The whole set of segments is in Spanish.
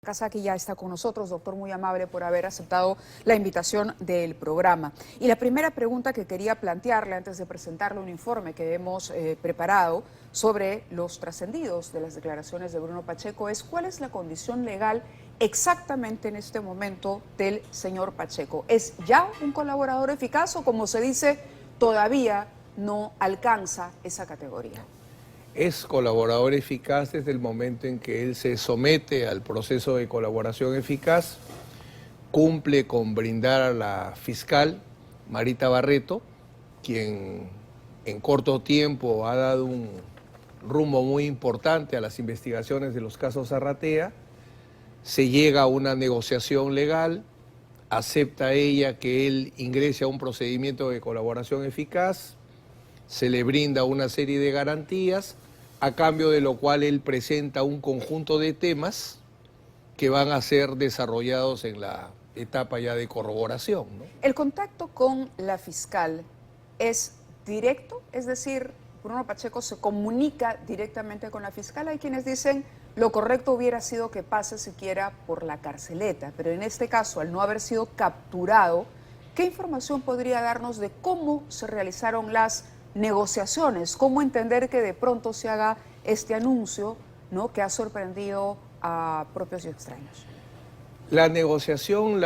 Kazaki ya está con nosotros. Doctor, muy amable por haber aceptado la invitación del programa. Y la primera pregunta que quería plantearle antes de presentarle un informe que hemos preparado sobre los trascendidos de las declaraciones de Bruno Pacheco es ¿cuál es la condición legal exactamente en este momento del señor Pacheco? ¿Es ya un colaborador eficaz o, como se dice, todavía no alcanza esa categoría? Es colaborador eficaz desde el momento en que él se somete al proceso de colaboración eficaz, cumple con brindar a la fiscal Marita Barreto, quien en corto tiempo ha dado un rumbo muy importante a las investigaciones de los casos Arratea. Se llega a una negociación legal, acepta ella que él ingrese a un procedimiento de colaboración eficaz, se le brinda una serie de garantías, a cambio de lo cual él presenta un conjunto de temas que van a ser desarrollados en la etapa ya de corroboración, ¿no? ¿El contacto con la fiscal es directo? Es decir, Bruno Pacheco se comunica directamente con la fiscal. Hay quienes dicen lo correcto hubiera sido que pase siquiera por la carceleta, pero en este caso, al no haber sido capturado, ¿qué información podría darnos de cómo se realizaron las negociaciones? ¿Cómo entender que de pronto se haga este anuncio, ¿no?, que ha sorprendido a propios y extraños? La negociación,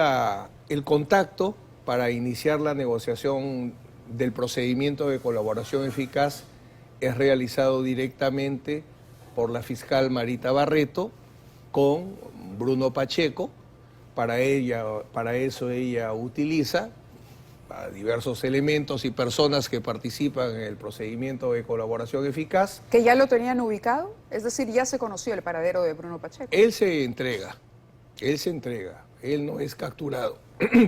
el contacto para iniciar la negociación del procedimiento de colaboración eficaz es realizado directamente por la fiscal Marita Barreto con Bruno Pacheco. Para eso ella utiliza a diversos elementos y personas que participan en el procedimiento de colaboración eficaz. ¿Que ya lo tenían ubicado? Es decir, ya se conoció el paradero de Bruno Pacheco. Él se entrega, él no es capturado,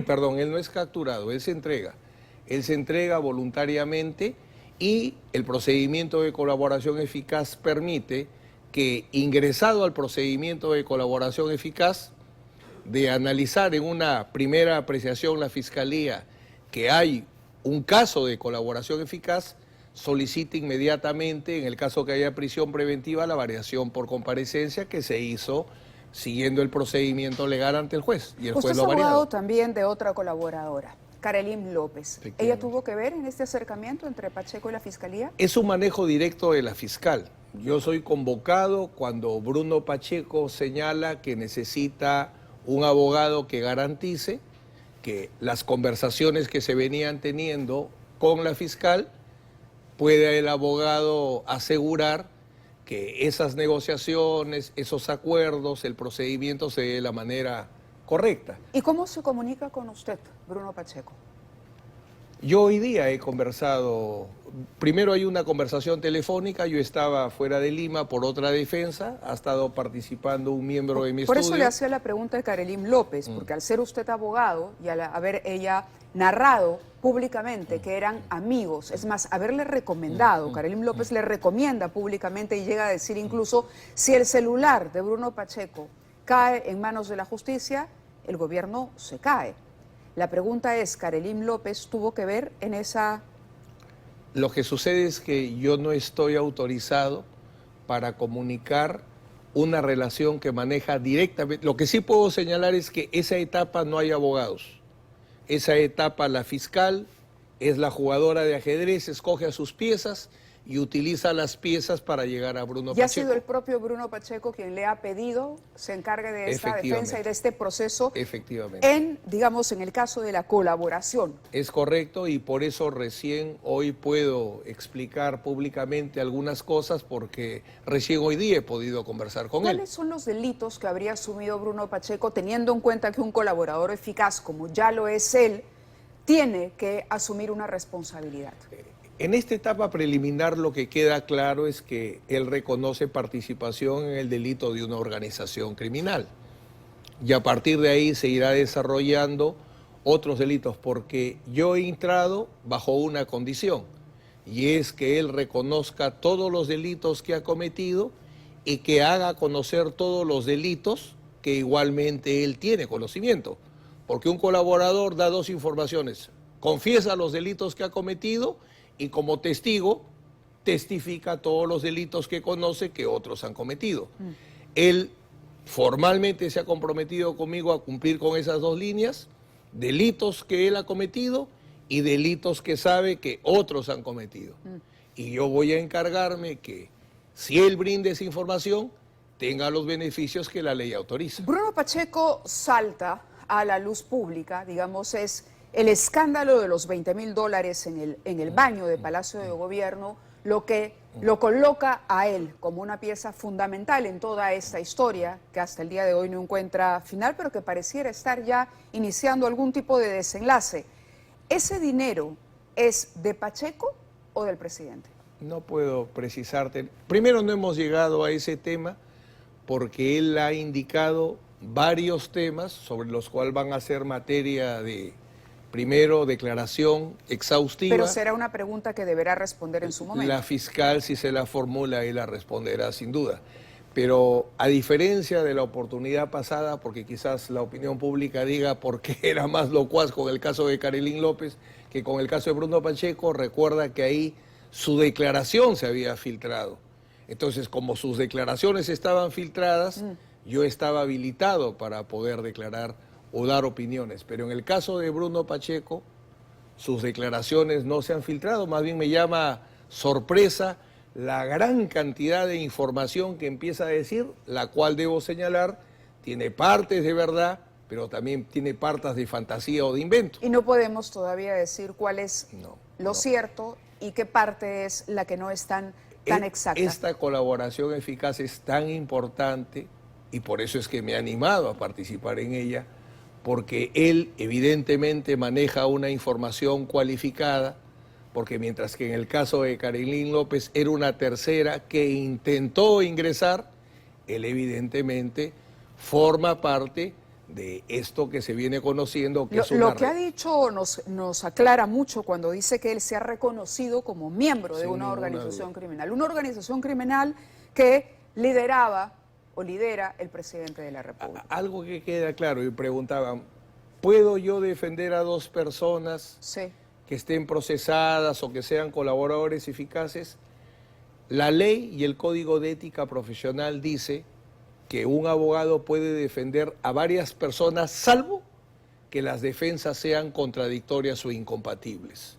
perdón, él no es capturado, él se entrega voluntariamente y el procedimiento de colaboración eficaz permite que, ingresado al procedimiento de colaboración eficaz, de analizar en una primera apreciación la Fiscalía que hay un caso de colaboración eficaz, solicite inmediatamente, en el caso que haya prisión preventiva, la variación por comparecencia que se hizo siguiendo el procedimiento legal ante el juez. Y el juez lo ha variado. Usted es abogado también de otra colaboradora, Karelim López. ¿Ella tuvo que ver en este acercamiento entre Pacheco y la Fiscalía? Es un manejo directo de la fiscal. Yo soy convocado cuando Bruno Pacheco señala que necesita un abogado que garantice que las conversaciones que se venían teniendo con la fiscal pueda el abogado asegurar que esas negociaciones, esos acuerdos, el procedimiento se dé de la manera correcta. ¿Y cómo se comunica con usted, Bruno Pacheco? Yo hoy día he conversado, primero hay una conversación telefónica, yo estaba fuera de Lima por otra defensa, ha estado participando un miembro de mi estudio. Por eso le hacía la pregunta a Karelim López, porque al ser usted abogado y al haber ella narrado públicamente que eran amigos, es más, haberle recomendado, Karelim López le recomienda públicamente y llega a decir incluso, si el celular de Bruno Pacheco cae en manos de la justicia, el gobierno se cae. La pregunta es, ¿Karelim López tuvo que ver en esa...? Lo que sucede es que yo no estoy autorizado para comunicar una relación que maneja directamente. Lo que sí puedo señalar es que esa etapa no hay abogados. Esa etapa la fiscal es la jugadora de ajedrez, escoge a sus piezas y utiliza las piezas para llegar a Bruno Pacheco. ¿Y ha sido el propio Bruno Pacheco quien le ha pedido se encargue de esta defensa y de este proceso? Efectivamente. Digamos, en el caso de la colaboración. Es correcto y por eso recién hoy puedo explicar públicamente algunas cosas porque recién hoy día he podido conversar con él. ¿Cuáles son los delitos que habría asumido Bruno Pacheco teniendo en cuenta que un colaborador eficaz, como ya lo es él, tiene que asumir una responsabilidad? En esta etapa preliminar lo que queda claro es que él reconoce participación en el delito de una organización criminal. Y a partir de ahí se irá desarrollando otros delitos, porque yo he entrado bajo una condición, y es que él reconozca todos los delitos que ha cometido y que haga conocer todos los delitos que igualmente él tiene conocimiento. Porque un colaborador da dos informaciones: confiesa los delitos que ha cometido y como testigo testifica todos los delitos que conoce que otros han cometido. Él formalmente se ha comprometido conmigo a cumplir con esas dos líneas, delitos que él ha cometido y delitos que sabe que otros han cometido. Y yo voy a encargarme que, si él brinde esa información, tenga los beneficios que la ley autoriza. Bruno Pacheco salta a la luz pública, digamos, es el escándalo de los $20.000 en el baño de Palacio de Gobierno, lo que lo coloca a él como una pieza fundamental en toda esta historia, que hasta el día de hoy no encuentra final, pero que pareciera estar ya iniciando algún tipo de desenlace. ¿Ese dinero es de Pacheco o del presidente? No puedo precisarte. Primero, no hemos llegado a ese tema porque él ha indicado varios temas sobre los cuales van a ser materia de, primero, declaración exhaustiva. Pero será una pregunta que deberá responder en su momento. La fiscal, si se la formula, él la responderá sin duda. Pero a diferencia de la oportunidad pasada, porque quizás la opinión pública diga por qué era más locuaz con el caso de Carolyn López que con el caso de Bruno Pacheco, recuerda que ahí su declaración se había filtrado. Entonces, como sus declaraciones estaban filtradas, yo estaba habilitado para poder declarar o dar opiniones. Pero en el caso de Bruno Pacheco, sus declaraciones no se han filtrado. Más bien me llama sorpresa la gran cantidad de información que empieza a decir, la cual debo señalar, tiene partes de verdad, pero también tiene partes de fantasía o de invento. Y no podemos todavía decir cuál es lo cierto y qué parte es la que no es tan exacta. Esta colaboración eficaz es tan importante y por eso es que me ha animado a participar en ella, porque él evidentemente maneja una información cualificada, porque mientras que en el caso de Carolyn López era una tercera que intentó ingresar, él evidentemente forma parte de esto que se viene conociendo, que es una Lo que ha dicho nos aclara mucho cuando dice que él se ha reconocido como miembro de una organización criminal. Una organización criminal que lideraba o lidera el presidente de la República. Algo que queda claro, y preguntaban, ¿puedo yo defender a dos personas que estén procesadas o que sean colaboradores eficaces? La ley y el Código de Ética Profesional dice que un abogado puede defender a varias personas, salvo que las defensas sean contradictorias o incompatibles.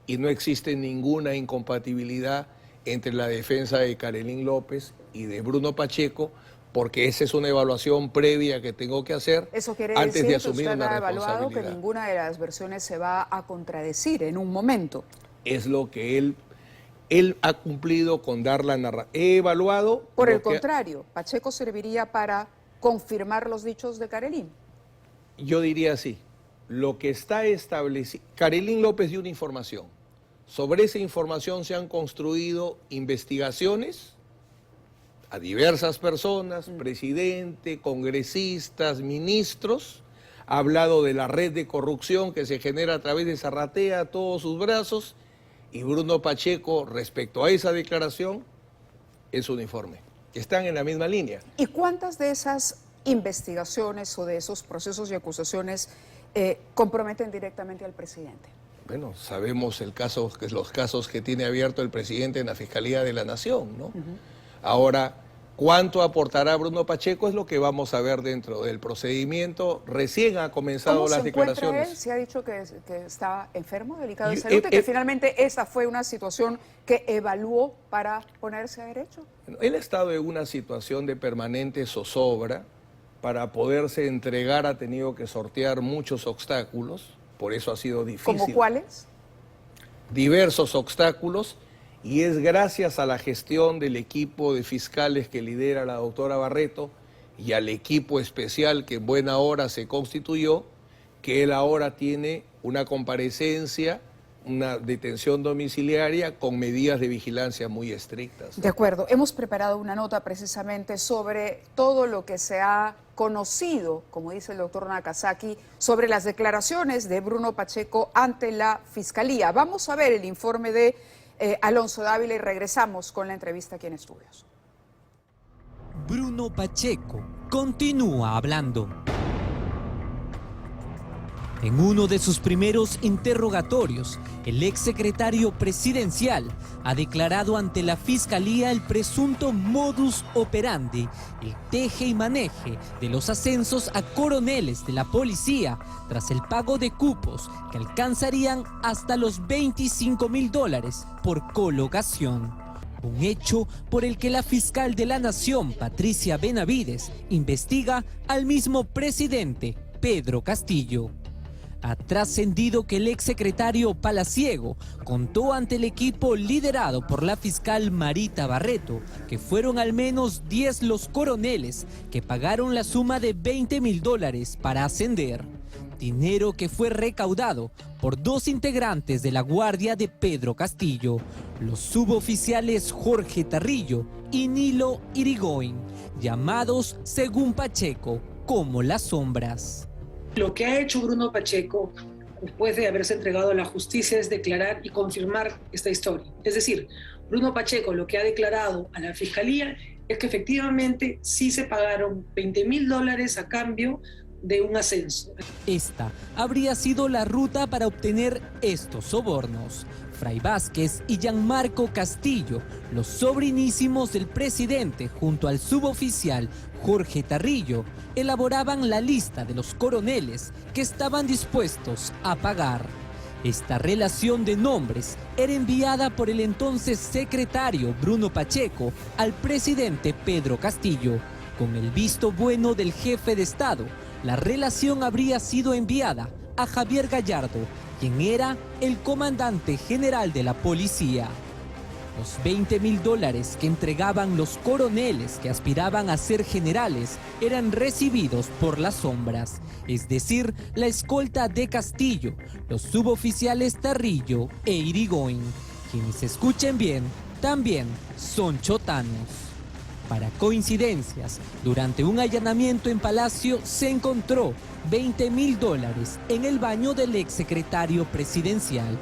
Y no existe ninguna incompatibilidad entre la defensa de Carolyn López y de Bruno Pacheco, porque esa es una evaluación previa que tengo que hacer antes de asumir una responsabilidad. ¿Eso quiere decir que usted ha evaluado que ninguna de las versiones se va a contradecir en un momento? Es lo que él ha cumplido con dar la narración. He evaluado... Por el contrario, ¿Pacheco serviría para confirmar los dichos de Carolyn? Yo diría así. Lo que está establecido... Carolyn López dio una información. Sobre esa información se han construido investigaciones a diversas personas, presidente, congresistas, ministros. Ha hablado de la red de corrupción que se genera a través de Zarratea, todos sus brazos. Y Bruno Pacheco, respecto a esa declaración, es un informe. Están en la misma línea. ¿Y cuántas de esas investigaciones o de esos procesos y acusaciones comprometen directamente al presidente? Bueno, sabemos los casos que tiene abierto el presidente en la Fiscalía de la Nación, ¿no? Ahora, ¿cuánto aportará Bruno Pacheco? Es lo que vamos a ver dentro del procedimiento. Recién ha comenzado las declaraciones. Él? ¿Se ha dicho que está enfermo, delicado de salud, y que finalmente esa fue una situación que evaluó para ponerse a derecho? Él ha estado en una situación de permanente zozobra. Para poderse entregar ha tenido que sortear muchos obstáculos, por eso ha sido difícil. ¿Cómo cuáles? Diversos obstáculos. Y es gracias a la gestión del equipo de fiscales que lidera la doctora Barreto y al equipo especial que en buena hora se constituyó, que él ahora tiene una comparecencia, una detención domiciliaria con medidas de vigilancia muy estrictas. De acuerdo. Hemos preparado una nota precisamente sobre todo lo que se ha conocido, como dice el doctor Nakazaki, sobre las declaraciones de Bruno Pacheco ante la Fiscalía. Vamos a ver el informe de Alonso Dávila y regresamos con la entrevista aquí en Estudios. Bruno Pacheco continúa hablando. En uno de sus primeros interrogatorios, el exsecretario presidencial ha declarado ante la Fiscalía el presunto modus operandi, el teje y maneje de los ascensos a coroneles de la policía tras el pago de cupos que alcanzarían hasta los $25,000 por colocación. Un hecho por el que la fiscal de la Nación, Patricia Benavides, investiga al mismo presidente, Pedro Castillo. Ha trascendido que el exsecretario Palaciego contó ante el equipo liderado por la fiscal Marita Barreto que fueron al menos 10 los coroneles que pagaron la suma de $20,000 para ascender. Dinero que fue recaudado por 2 integrantes de la guardia de Pedro Castillo, los suboficiales Jorge Tarrillo y Nilo Irigoyen, llamados, según Pacheco, como las sombras. Lo que ha hecho Bruno Pacheco, después de haberse entregado a la justicia, es declarar y confirmar esta historia. Es decir, Bruno Pacheco lo que ha declarado a la fiscalía es que efectivamente sí se pagaron $20,000 a cambio de un ascenso. Esta habría sido la ruta para obtener estos sobornos. Fray Vázquez y Gianmarco Castillo, los sobrinísimos del presidente, junto al suboficial Jorge Tarrillo, elaboraban la lista de los coroneles que estaban dispuestos a pagar. Esta relación de nombres era enviada por el entonces secretario Bruno Pacheco al presidente Pedro Castillo. Con el visto bueno del jefe de Estado, la relación habría sido enviada a Javier Gallardo, quien era el comandante general de la policía. Los $20,000 que entregaban los coroneles que aspiraban a ser generales eran recibidos por las sombras, es decir, la escolta de Castillo, los suboficiales Tarrillo e Irigoyen, quienes, escuchen bien, también son chotanos. Para coincidencias, durante un allanamiento en Palacio se encontró $20,000 en el baño del exsecretario presidencial.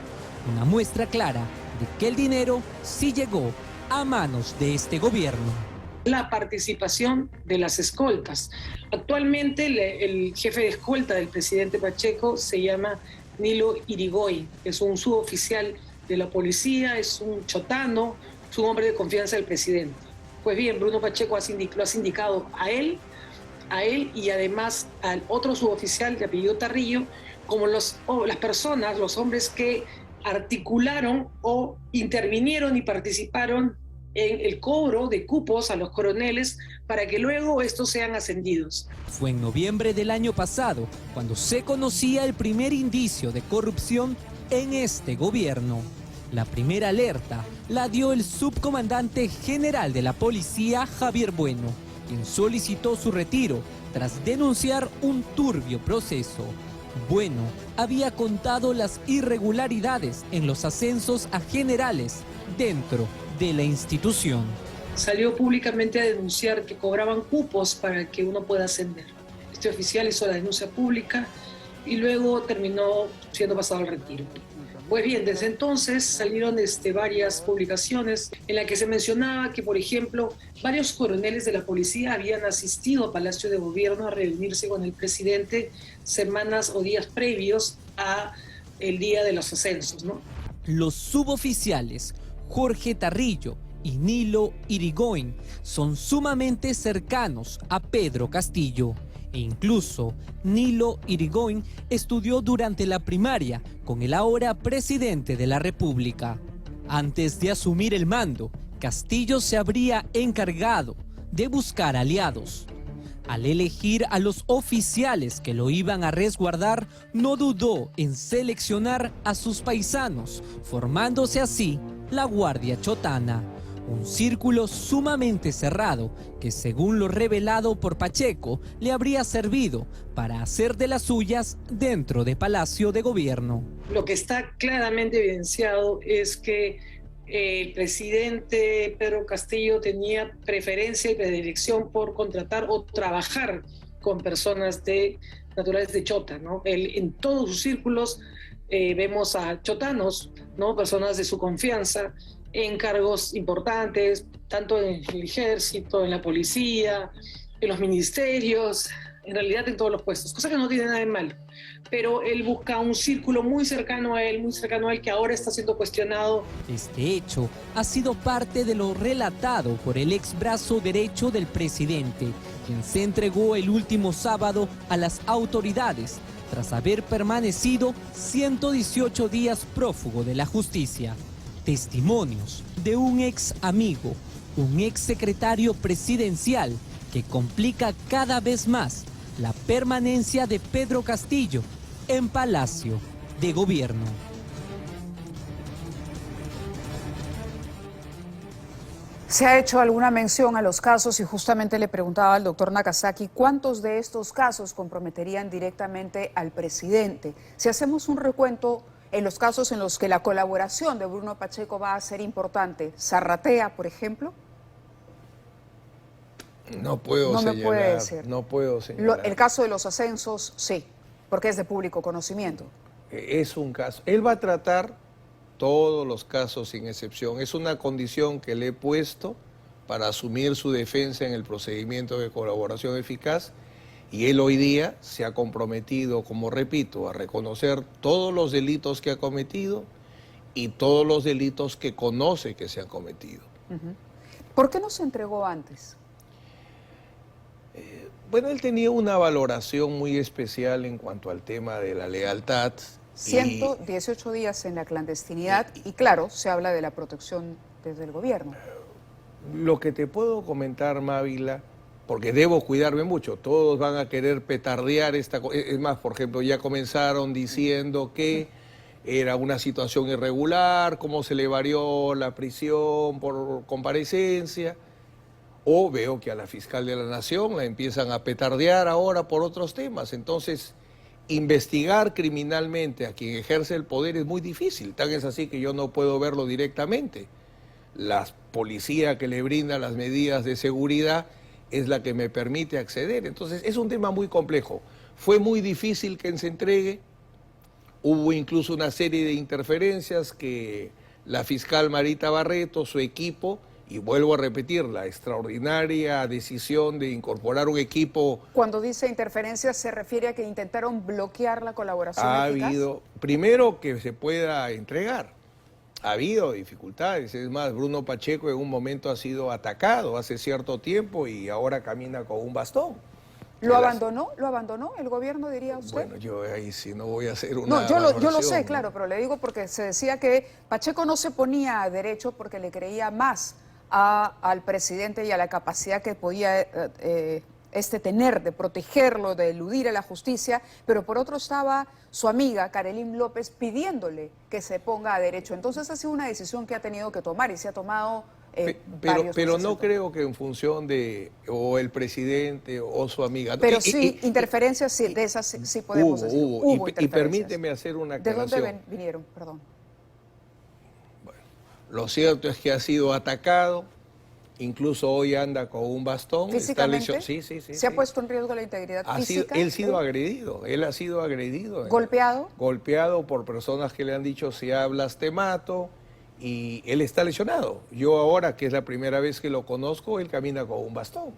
Una muestra clara de que el dinero sí llegó a manos de este gobierno. La participación de las escoltas. Actualmente el jefe de escolta del presidente Pacheco se llama Nilo Irigoyen, es un suboficial de la policía, es un chotano, es un hombre de confianza del presidente. Pues bien, Bruno Pacheco lo ha sindicado a él y además al otro suboficial de apellido Tarrillo, como las personas, los hombres que articularon o intervinieron y participaron en el cobro de cupos a los coroneles para que luego estos sean ascendidos. Fue en noviembre del año pasado cuando se conocía el primer indicio de corrupción en este gobierno. La primera alerta la dio el subcomandante general de la policía, Javier Bueno, quien solicitó su retiro tras denunciar un turbio proceso. Bueno había contado las irregularidades en los ascensos a generales dentro de la institución. Salió públicamente a denunciar que cobraban cupos para que uno pueda ascender. Este oficial hizo la denuncia pública y luego terminó siendo pasado al retiro. Pues bien, desde entonces salieron varias publicaciones en las que se mencionaba que, por ejemplo, varios coroneles de la policía habían asistido a Palacio de Gobierno a reunirse con el presidente semanas o días previos a el día de los ascensos, ¿no? Los suboficiales Jorge Tarrillo y Nilo Irigoyen son sumamente cercanos a Pedro Castillo. E incluso Nilo Irigoyen estudió durante la primaria con el ahora presidente de la República. Antes de asumir el mando, Castillo se habría encargado de buscar aliados. Al elegir a los oficiales que lo iban a resguardar, no dudó en seleccionar a sus paisanos, formándose así la Guardia Chotana. Un círculo sumamente cerrado que, según lo revelado por Pacheco, le habría servido para hacer de las suyas dentro de Palacio de Gobierno. Lo que está claramente evidenciado es que el presidente Pedro Castillo tenía preferencia y predilección por contratar o trabajar con personas naturales de Chota, ¿no? En todos sus círculos vemos a chotanos, ¿no? Personas de su confianza, en cargos importantes, tanto en el ejército, en la policía, en los ministerios, en realidad en todos los puestos, cosa que no tiene nada de malo. Pero él busca un círculo muy cercano a él, que ahora está siendo cuestionado. Este hecho ha sido parte de lo relatado por el ex brazo derecho del presidente, quien se entregó el último sábado a las autoridades tras haber permanecido 118 días prófugo de la justicia. Testimonios de un ex amigo, un ex secretario presidencial que complica cada vez más la permanencia de Pedro Castillo en Palacio de Gobierno. ¿Se ha hecho alguna mención a los casos? Y justamente le preguntaba al doctor Nakazaki, ¿cuántos de estos casos comprometerían directamente al presidente? Si hacemos un recuento en los casos en los que la colaboración de Bruno Pacheco va a ser importante, ¿Zarratea, por ejemplo? No puedo No me señalar, puede decir. no puedo señalar. El caso de los ascensos, sí, porque es de público conocimiento. Es un caso. Él va a tratar todos los casos sin excepción. Es una condición que le he puesto para asumir su defensa en el procedimiento de colaboración eficaz, y él hoy día se ha comprometido, como repito, a reconocer todos los delitos que ha cometido y todos los delitos que conoce que se han cometido. ¿Por qué no se entregó antes? Bueno, él tenía una valoración muy especial en cuanto al tema de la lealtad. 118 días en la clandestinidad y claro, se habla de la protección desde el gobierno. Lo que te puedo comentar, Mávila, porque debo cuidarme mucho, todos van a querer petardear esta cosa. Es más, por ejemplo, ya comenzaron diciendo que era una situación irregular, cómo se le varió la prisión por comparecencia, o veo que a la fiscal de la Nación la empiezan a petardear ahora por otros temas. Entonces, investigar criminalmente a quien ejerce el poder es muy difícil, tan es así que yo no puedo verlo directamente. La policía que le brinda las medidas de seguridad es la que me permite acceder. Entonces, es un tema muy complejo. Fue muy difícil que se entregue. Hubo incluso una serie de interferencias que la fiscal Marita Barreto, su equipo, y vuelvo a repetir, la extraordinaria decisión de incorporar un equipo. Cuando dice interferencia, ¿se refiere a que intentaron bloquear la colaboración eficaz? Ha habido, primero, que se pueda entregar. Ha habido dificultades. Es más, Bruno Pacheco en un momento ha sido atacado hace cierto tiempo y ahora camina con un bastón. ¿Lo abandonó? ¿Lo abandonó el gobierno, diría usted? Bueno, yo ahí sí no voy a hacer una No, yo lo sé, valoración, ¿no? claro, pero le digo porque se decía que Pacheco no se ponía a derecho porque le creía más al presidente y a la capacidad que podía tener de protegerlo, de eludir a la justicia, pero por otro estaba su amiga Karelyn López pidiéndole que se ponga a derecho. Entonces ha sido una decisión que ha tenido que tomar y se ha tomado pero no creo que en función de o el presidente o su amiga. Pero sí, interferencias sí, de esas sí podemos decir. Hubo y permíteme hacer una aclaración. ¿De dónde vinieron? Perdón. Bueno, lo cierto es que ha sido atacado, incluso hoy anda con un bastón. ¿Físicamente? Sí. ¿Se ha puesto en riesgo la integridad física? Él ha sido agredido, él ha sido agredido. ¿Golpeado? Golpeado por personas que le han dicho si hablas te mato. Y él está lesionado. Yo ahora, que es la primera vez que lo conozco, él camina con un bastón.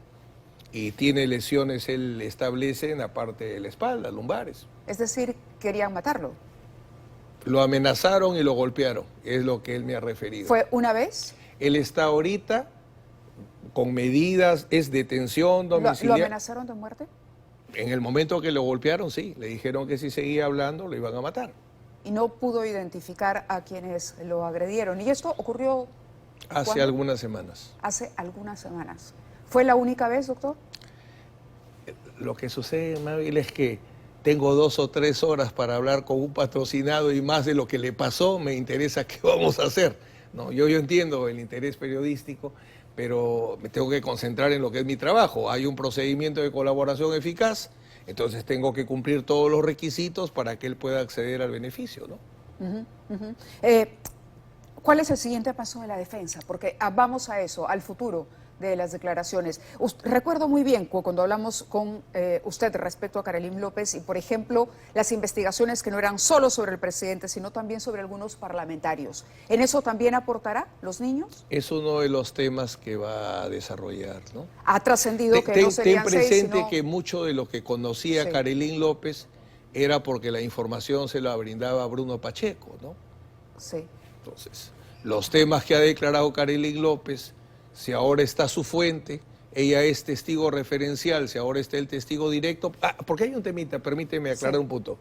Y tiene lesiones, él establece en la parte de la espalda, lumbares. Es decir, querían matarlo. Lo amenazaron y lo golpearon, es lo que él me ha referido. ¿Fue una vez? Él está ahorita con medidas, es detención domiciliaria. ¿Lo amenazaron de muerte? En el momento que lo golpearon, sí. Le dijeron que si seguía hablando, lo iban a matar. Y no pudo identificar a quienes lo agredieron. ¿Y esto ocurrió hace algunas semanas? Hace algunas semanas. ¿Fue la única vez, doctor? Lo que sucede, Mabel, es que tengo 2 o 3 horas para hablar con un patrocinado y más de lo que le pasó me interesa qué vamos a hacer. No, yo entiendo el interés periodístico, pero me tengo que concentrar en lo que es mi trabajo. Hay un procedimiento de colaboración eficaz. Entonces tengo que cumplir todos los requisitos para que él pueda acceder al beneficio, ¿no? ¿Cuál es el siguiente paso de la defensa? Porque vamos a eso, al futuro. de las declaraciones. Recuerdo muy bien cuando hablamos con usted respecto a Carolyn López y, por ejemplo, las investigaciones que no eran solo sobre el presidente, sino también sobre algunos parlamentarios. ¿En eso también aportará los niños? Es uno de los temas que va a desarrollar, ¿no? Ha trascendido que no Ten serían presente 6, sino... que mucho de lo que conocía Sí. Carolyn López era porque la información se la brindaba Bruno Pacheco, ¿no? Sí. Entonces, los temas que ha declarado Carolyn López, si ahora está su fuente, ella es testigo referencial, si ahora está el testigo directo. Porque hay un temita, permíteme aclarar Sí. un punto.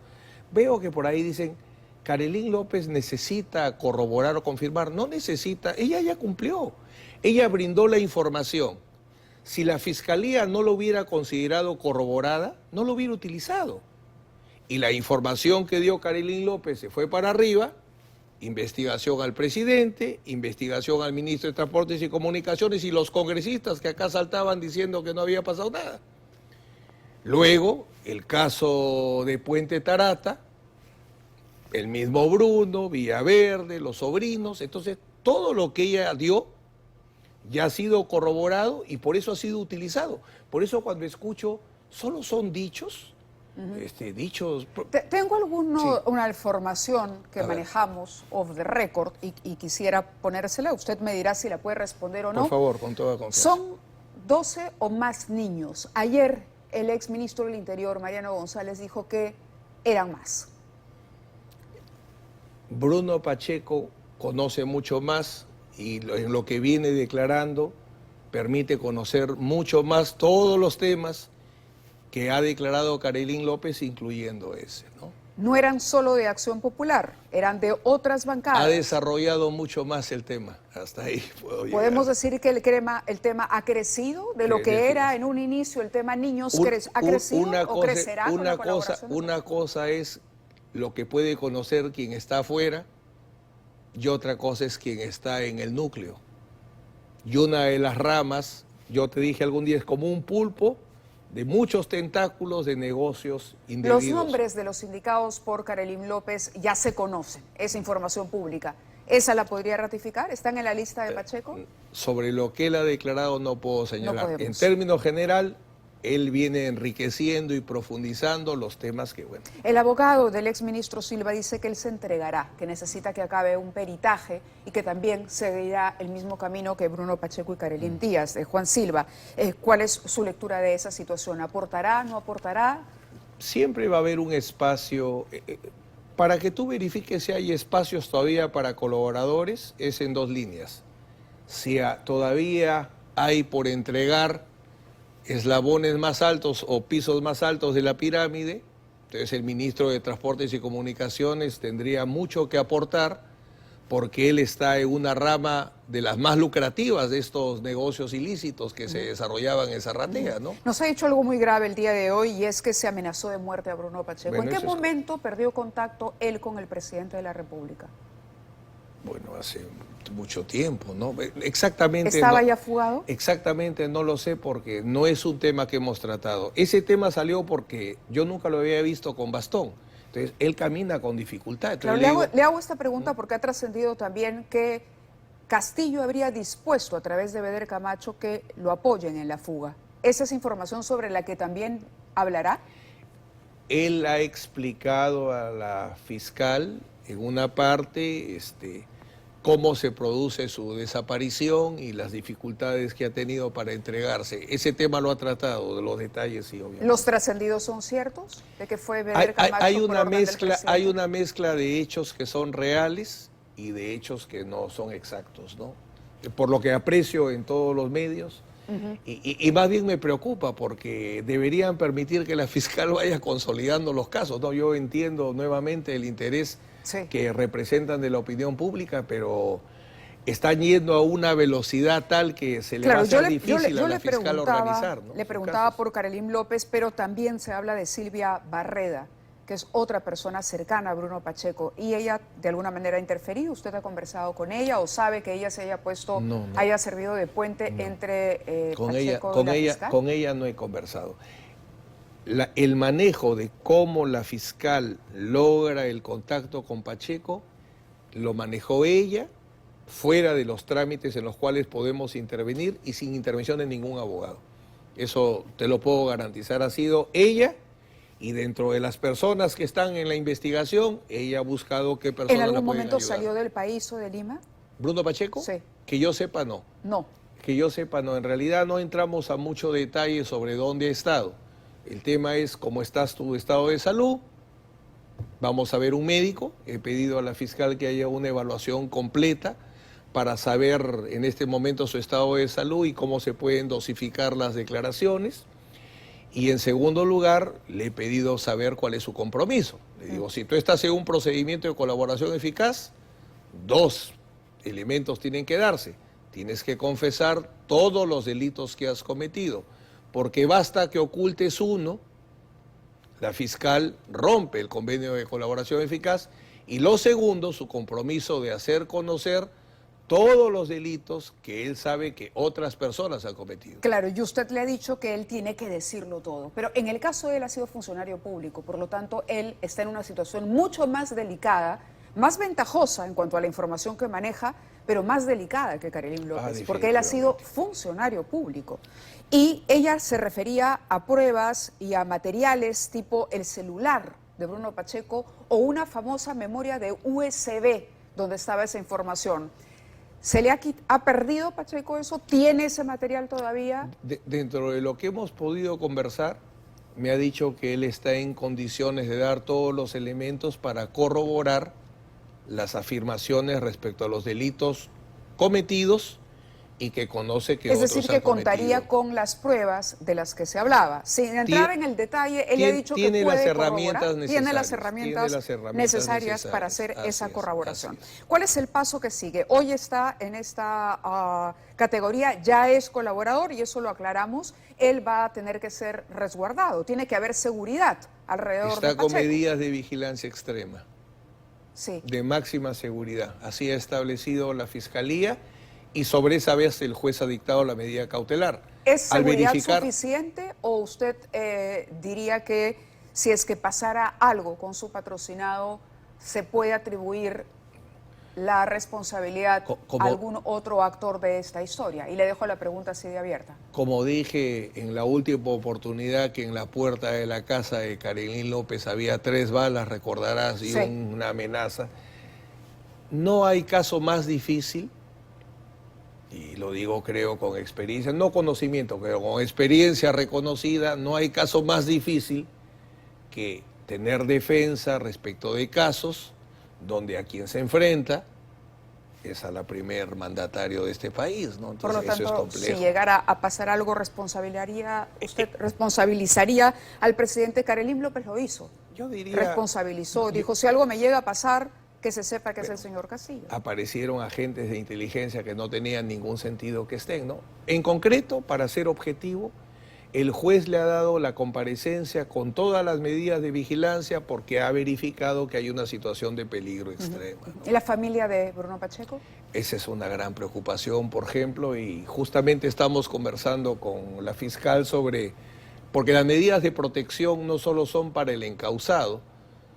Veo que por ahí dicen, Carolyn López necesita corroborar o confirmar. No necesita, ella ya cumplió. Ella brindó la información. Si la fiscalía no lo hubiera considerado corroborada, no lo hubiera utilizado. Y la información que dio Carolyn López se fue para arriba. Investigación al presidente, investigación al ministro de Transportes y Comunicaciones y los congresistas que acá saltaban diciendo que no había pasado nada. Luego, el caso de Puente Tarata, el mismo Bruno, Villaverde, los sobrinos. Entonces, todo lo que ella dio ya ha sido corroborado y por eso ha sido utilizado. Por eso cuando escucho, solo son dichos, dichos... Tengo Sí. una información que A ver. manejamos off the record y quisiera ponérsela. Usted me dirá si la puede responder o no. Por favor, con toda confianza. Son 12 o más niños. Ayer el exministro del Interior, Mariano González, dijo que eran más. Bruno Pacheco conoce mucho más y en lo que viene declarando permite conocer mucho más todos los temas que ha declarado Carolyn López, incluyendo ese, ¿no? No eran solo de Acción Popular, eran de otras bancadas. Ha desarrollado mucho más el tema, hasta ahí puedo llegar. Podemos decir que el tema ha crecido de lo que era en un inicio el tema niños, ¿ha crecido o crecerá con la colaboración? Una cosa es lo que puede conocer quien está afuera y otra cosa es quien está en el núcleo. Y una de las ramas, yo te dije algún día, es como un pulpo de muchos tentáculos de negocios indebidos. Los nombres de los indicados por Carolyn López ya se conocen, es información pública. ¿Esa la podría ratificar? ¿Están en la lista de Pacheco? Sobre lo que él ha declarado no puedo señalar. podemos. En términos general, él viene enriqueciendo y profundizando los temas que, bueno. El abogado del exministro Silva dice que él se entregará, que necesita que acabe un peritaje y que también seguirá el mismo camino que Bruno Pacheco y Carolyn Díaz, Juan Silva. ¿Cuál es su lectura de esa situación? ¿Aportará, no aportará? Siempre va a haber un espacio, para que tú verifiques si hay espacios todavía para colaboradores, es en dos líneas. Si todavía hay por entregar eslabones más altos o pisos más altos de la pirámide, entonces el ministro de Transportes y Comunicaciones tendría mucho que aportar porque él está en una rama de las más lucrativas de estos negocios ilícitos que se desarrollaban en Zarratea, ¿no? Nos ha dicho algo muy grave el día de hoy y es que se amenazó de muerte a Bruno Pacheco. Bueno, ¿En qué eso es- momento perdió contacto él con el presidente de la República? Bueno, hace mucho tiempo, ¿no? Exactamente. ¿Estaba no, ya fugado? Exactamente, no lo sé porque no es un tema que hemos tratado. Ese tema salió porque yo nunca lo había visto con bastón. Entonces, él camina con dificultad. Claro, Entonces, le hago esta pregunta porque ha trascendido también que Castillo habría dispuesto a través de Beder Camacho que lo apoyen en la fuga. ¿Esa es información sobre la que también hablará? él ha explicado a la fiscal en una parte cómo se produce su desaparición y las dificultades que ha tenido para entregarse. Ese tema lo ha tratado, de los detalles, sí, obviamente. ¿Los trascendidos son ciertos? ¿De que fue Beder Camacho Hay por una orden del mezcla, presidente? hay una mezcla de hechos que son reales y de hechos que no son exactos, ¿no? Por lo que aprecio en todos los medios. Y más bien me preocupa porque deberían permitir que la fiscal vaya consolidando los casos, ¿no? Yo entiendo nuevamente el interés Sí. que representan de la opinión pública, pero están yendo a una velocidad tal que se le va a hacer difícil a la fiscal organizar, ¿no? Le sus preguntaba casos. por Carolyn López, pero también se habla de Silvia Barreda, que es otra persona cercana a Bruno Pacheco, y ella de alguna manera ha interferido. ¿Usted ha conversado con ella o sabe que ella se haya puesto, No. haya servido de puente entre Pacheco y la fiscal? Con ella no he conversado. El manejo de cómo la fiscal logra el contacto con Pacheco lo manejó ella fuera de los trámites en los cuales podemos intervenir y sin intervención de ningún abogado. Eso te lo puedo garantizar. Ha sido ella, y dentro de las personas que están en la investigación, ella ha buscado qué personas ¿En la algún pueden momento ayudar. salió del país o de Lima? ¿Bruno Pacheco? Sí. Que yo sepa, no. No. Que yo sepa, no. En realidad no entramos a mucho detalle sobre dónde ha estado. El tema es cómo estás tu estado de salud. Vamos a ver un médico. He pedido a la fiscal que haya una evaluación completa para saber en este momento su estado de salud y cómo se pueden dosificar las declaraciones. Y en segundo lugar, le he pedido saber cuál es su compromiso. Le digo, si tú estás en un procedimiento de colaboración eficaz, 2 elementos tienen que darse. Tienes que confesar todos los delitos que has cometido, porque basta que ocultes uno, la fiscal rompe el convenio de colaboración eficaz, y lo segundo, su compromiso de hacer conocer todos los delitos que él sabe que otras personas han cometido. Claro, y usted le ha dicho que él tiene que decirlo todo, pero en el caso de él ha sido funcionario público, por lo tanto él está en una situación mucho más delicada, más ventajosa en cuanto a la información que maneja, pero más delicada que Karelyn López, porque él ha sido funcionario público. Y ella se refería a pruebas y a materiales tipo el celular de Bruno Pacheco o una famosa memoria de USB donde estaba esa información. ¿Se le ha perdido Pacheco eso? ¿Tiene ese material todavía? Dentro de lo que hemos podido conversar, me ha dicho que él está en condiciones de dar todos los elementos para corroborar las afirmaciones respecto a los delitos cometidos y que conoce que es otros decir, han que contaría cometido. con las pruebas de las que se hablaba. Sin entrar en el detalle, él le ha dicho que puede corroborar. Tiene las herramientas necesarias para hacer esa corroboración. ¿Cuál es el paso que sigue? Hoy está en esta categoría, ya es colaborador y eso lo aclaramos. Él va a tener que ser resguardado. Tiene que haber seguridad alrededor de Pacheco. Está con medidas de vigilancia extrema. Sí. De máxima seguridad. Así ha establecido la Fiscalía y sobre esa vez el juez ha dictado la medida cautelar. ¿Es seguridad suficiente o usted diría que si es que pasara algo con su patrocinado se puede atribuir la responsabilidad a algún otro actor de esta historia? Y le dejo la pregunta así de abierta. Como dije en la última oportunidad que en la puerta de la casa de Karelyn López había 3 balas, recordarás, y sí, una amenaza. No hay caso más difícil, y lo digo creo con experiencia, no conocimiento, pero con experiencia reconocida, no hay caso más difícil que tener defensa respecto de casos donde a quien se enfrenta es a la primer mandatario de este país, ¿no? Entonces, por lo tanto, eso es complejo. si llegara a pasar algo, ¿usted responsabilizaría al presidente? Karelyn López lo hizo. Yo diría... Responsabilizó, dijo, si algo me llega a pasar, que se sepa que es el señor Castillo. Aparecieron agentes de inteligencia que no tenían ningún sentido que estén, ¿no? En concreto, para ser objetivo, el juez le ha dado la comparecencia con todas las medidas de vigilancia porque ha verificado que hay una situación de peligro extrema, ¿no? ¿Y la familia de Bruno Pacheco? Esa es una gran preocupación, por ejemplo, y justamente estamos conversando con la fiscal sobre... Porque las medidas de protección no solo son para el encausado,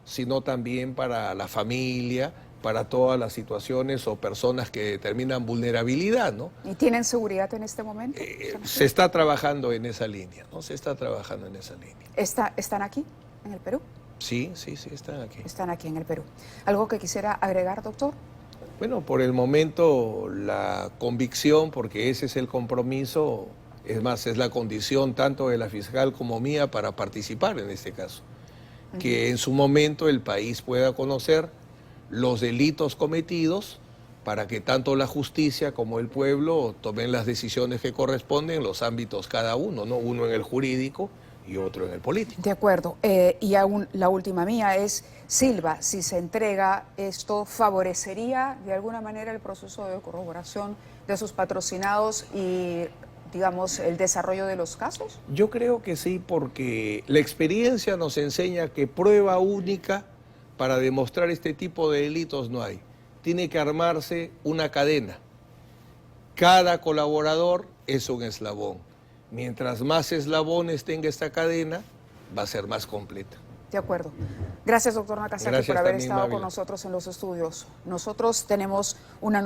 sino también para la familia, para todas las situaciones o personas que determinan vulnerabilidad, ¿no? ¿Y tienen seguridad en este momento? Se está trabajando en esa línea, ¿no? Se está trabajando en esa línea. ¿Están aquí, en el Perú? Sí, sí, sí, están aquí. Están aquí en el Perú. ¿Algo que quisiera agregar, doctor? Bueno, por el momento la convicción, porque ese es el compromiso, es más, es la condición tanto de la fiscal como mía para participar en este caso. Que en su momento el país pueda conocer los delitos cometidos para que tanto la justicia como el pueblo tomen las decisiones que corresponden en los ámbitos cada uno, ¿no? Uno en el jurídico y otro en el político. De acuerdo. Y aún la última mía es, Silva, si se entrega, ¿esto favorecería de alguna manera el proceso de corroboración de sus patrocinados y, digamos, el desarrollo de los casos? Yo creo que sí, porque la experiencia nos enseña que prueba única para demostrar este tipo de delitos no hay. Tiene que armarse una cadena. Cada colaborador es un eslabón. Mientras más eslabones tenga esta cadena, va a ser más completa. De acuerdo. Gracias, doctor Nakazaki, por haber estado con nosotros en los estudios. Nosotros tenemos una